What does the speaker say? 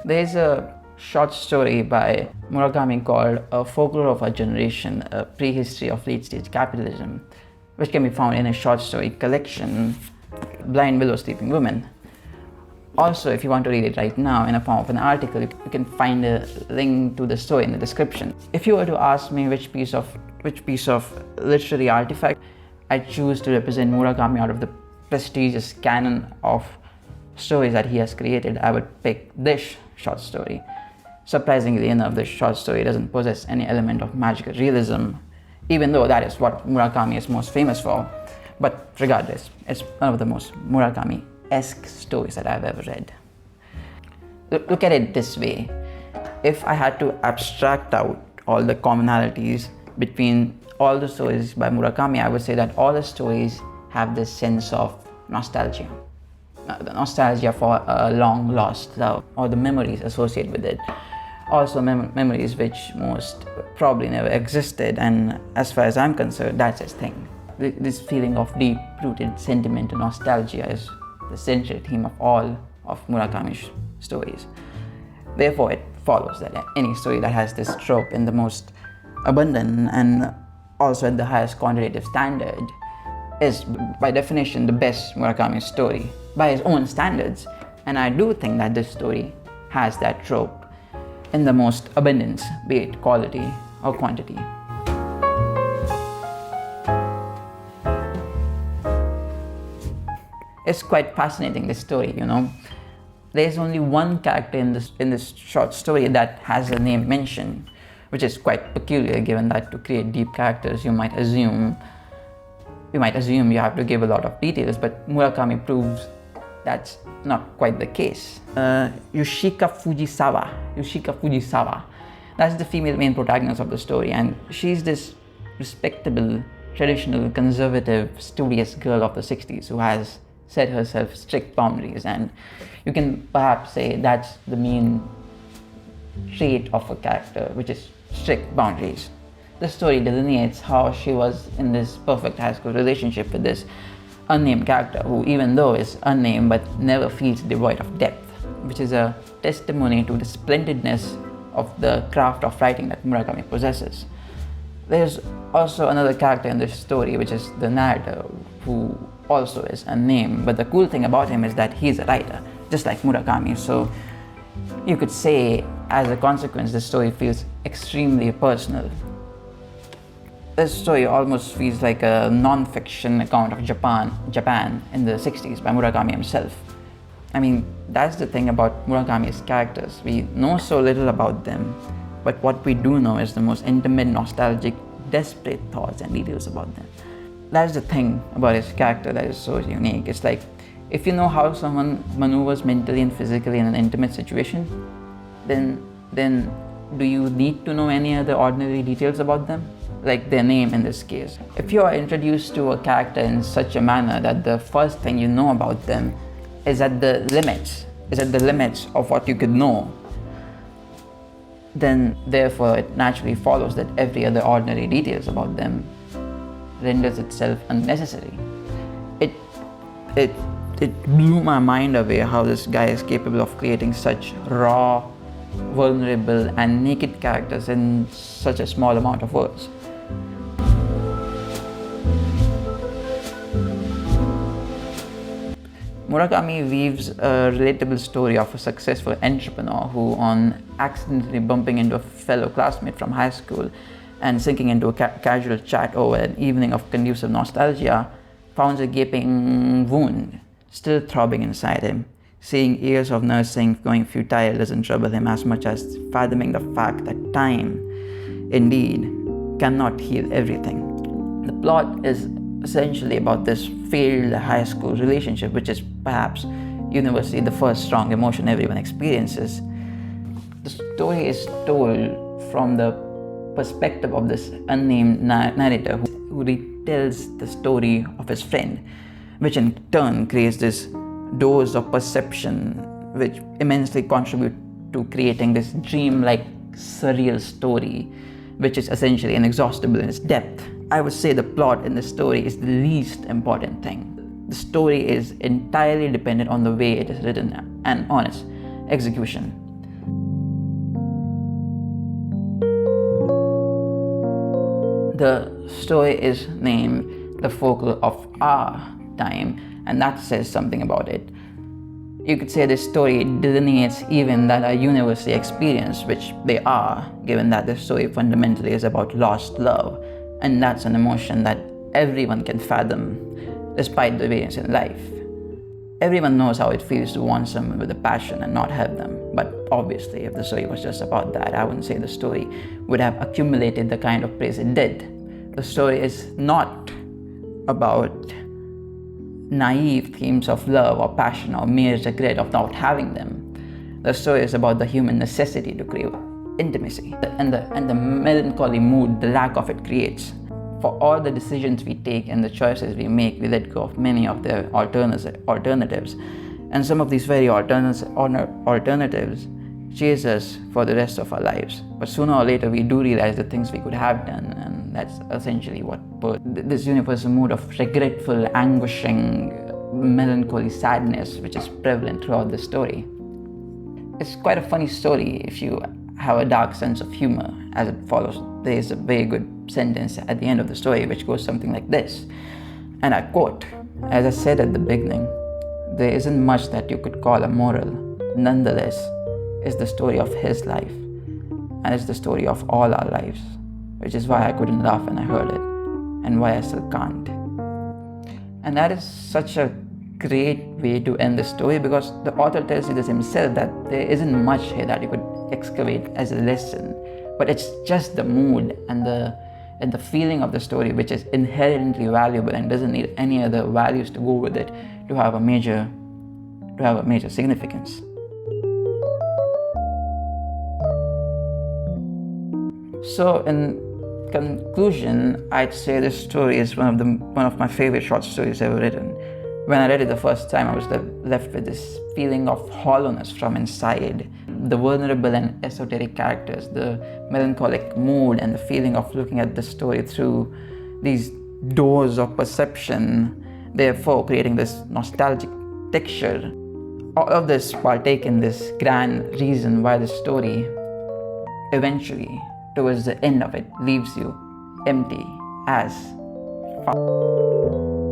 There's a short story by Murakami called A Folklore of Our Generation, a prehistory of late-stage capitalism, which can be found in a short story collection, Blind Willow Sleeping Woman. Also, if you want to read it right now in a form of an article, you can find a link to the story in the description. If you were to ask me which piece of literary artifact I choose to represent Murakami out of the prestigious canon of stories that he has created, I would pick this short story. Surprisingly enough, this short story doesn't possess any element of magical realism, even though that is what Murakami is most famous for. But regardless, it's one of the most Murakami-esque stories that I've ever read. Look at it this way. If I had to abstract out all the commonalities between all the stories by Murakami, I would say that all the stories have this sense of nostalgia. The nostalgia for a long lost love, or the memories associated with it. Also memories which most probably never existed, and as far as I'm concerned, that's his thing. This feeling of deep-rooted sentiment and nostalgia is the central theme of all of Murakami's stories. Therefore, it follows that any story that has this trope in the most abundant and also at the highest quantitative standard is, by definition, the best Murakami story by his own standards. And I do think that this story has that trope in the most abundance, be it quality or quantity. It's quite fascinating, this story, you know. There's only one character in this short story that has a name mentioned, which is quite peculiar given that to create deep characters you might assume you have to give a lot of details, but Murakami proves that's not quite the case. Yoshika Fujisawa. That's the female main protagonist of the story, and she's this respectable, traditional, conservative, studious girl of the 60s who has set herself strict boundaries, and you can perhaps say that's the main trait of a character, which is strict boundaries. The story delineates how she was in this perfect high school relationship with this unnamed character who, even though is unnamed, but never feels devoid of depth, which is a testimony to the splendidness of the craft of writing that Murakami possesses. There's also another character in this story, which is the narrator, who also is unnamed, but the cool thing about him is that he's a writer, just like Murakami. So you could say, as a consequence, the story feels extremely personal. This story almost feels like a non-fiction account of Japan in the 60s by Murakami himself. I mean, that's the thing about Murakami's characters. We know so little about them, but what we do know is the most intimate, nostalgic, desperate thoughts and details about them. That's the thing about his character that is so unique. It's like, if you know how someone maneuvers mentally and physically in an intimate situation, then do you need to know any other ordinary details about them? Like their name in this case. If you are introduced to a character in such a manner that the first thing you know about them is at the limits of what you could know, then therefore it naturally follows that every other ordinary details about them renders itself unnecessary. It blew my mind away how this guy is capable of creating such raw, vulnerable and naked characters in such a small amount of words. Murakami weaves a relatable story of a successful entrepreneur who, on accidentally bumping into a fellow classmate from high school and sinking into a casual chat over an evening of conducive nostalgia, founds a gaping wound still throbbing inside him. Seeing years of nursing going futile doesn't trouble him as much as fathoming the fact that time, indeed, cannot heal everything. The plot is essentially about this failed high school relationship, which is perhaps universally the first strong emotion everyone experiences. The story is told from the perspective of this unnamed narrator who retells the story of his friend, which in turn creates this dose of perception which immensely contribute to creating this dream-like surreal story, which is essentially inexhaustible in its depth. I would say the plot in the story is the least important thing. The story is entirely dependent on the way it is written and on its execution. The story is named The Folklore of Our Time, and that says something about it. You could say this story delineates even that are universally experienced, which they are, given that the story fundamentally is about lost love, and that's an emotion that everyone can fathom, despite the variance in life. Everyone knows how it feels to want someone with a passion and not have them, but obviously if the story was just about that, I wouldn't say the story would have accumulated the kind of praise it did. The story is not about naive themes of love or passion or mere regret of not having them. The story is about the human necessity to crave intimacy and the melancholy mood the lack of it creates. For all the decisions we take and the choices we make, we let go of many of their alternatives. And some of these very alternatives chase us for the rest of our lives. But sooner or later, we do realize the things we could have done, and that's essentially what this universal mood of regretful, anguishing, melancholy sadness, which is prevalent throughout the story. It's quite a funny story if you have a dark sense of humor, as it follows. There is a very good sentence at the end of the story which goes something like this, and I quote, "As I said at the beginning, there isn't much that you could call a moral. Nonetheless, it's the story of his life, and it's the story of all our lives, which is why I couldn't laugh when I heard it, and why I still can't." And that is such a great way to end the story, because the author tells you this himself, that there isn't much here that you could excavate as a lesson, but it's just the mood and the feeling of the story, which is inherently valuable and doesn't need any other values to go with it to have a major significance. So in conclusion, I'd say this story is one of my favorite short stories ever written. When I read it the first time, I was left with this feeling of hollowness from inside. The vulnerable and esoteric characters, the melancholic mood, and the feeling of looking at the story through these doors of perception, therefore creating this nostalgic texture. All of this partake in this grand reason why the story eventually, towards the end of it, leaves you empty as fuck.